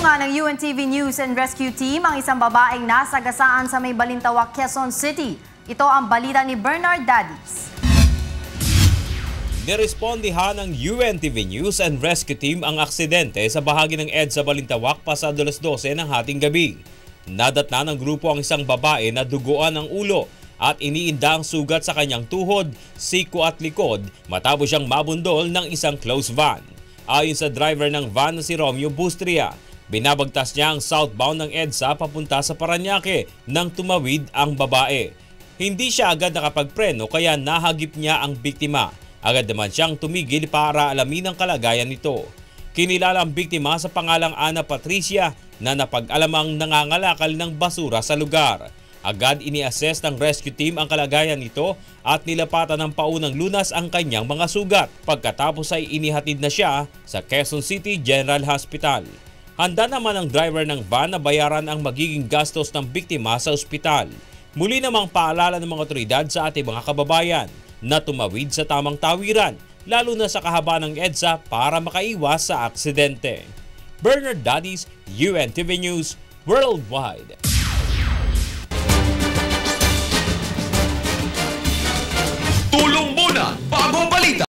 Tinulungan ng UNTV News and Rescue Team ang isang babaeng nasagasaan sa may Balintawak, Quezon City. Ito ang balita ni Bernard Dadis. Nirespondihan ng UNTV News and Rescue Team ang aksidente sa bahagi ng EDSA Balintawak pasado 12 ng hating gabi. Nadatna ng grupo ang isang babae na duguan ang ulo at iniinda ang sugat sa kanyang tuhod, siko at likod matapos siyang mabundol ng isang closed van. Ayon sa driver ng van na si Romeo Bustria, binabagtas niya ang southbound ng EDSA papunta sa Parañaque nang tumawid ang babae. Hindi siya agad nakapagpreno kaya nahagip niya ang biktima. Agad naman siyang tumigil para alamin ang kalagayan nito. Kinilala ang biktima sa pangalang Ana Patricia na napag-alamang nangangalakal ng basura sa lugar. Agad ini-assess ng rescue team ang kalagayan nito at nilapatan ng paunang lunas ang kanyang mga sugat. Pagkatapos ay inihatid na siya sa Quezon City General Hospital. Handa naman ang driver ng van na bayaran ang magiging gastos ng biktima sa ospital. Muli namang paalala ng mga otoridad sa ating mga kababayan na tumawid sa tamang tawiran, lalo na sa kahabaan ng EDSA para makaiwas sa aksidente. Bernard Dadis, UNTV News Worldwide. Tulong muna bago ang balita.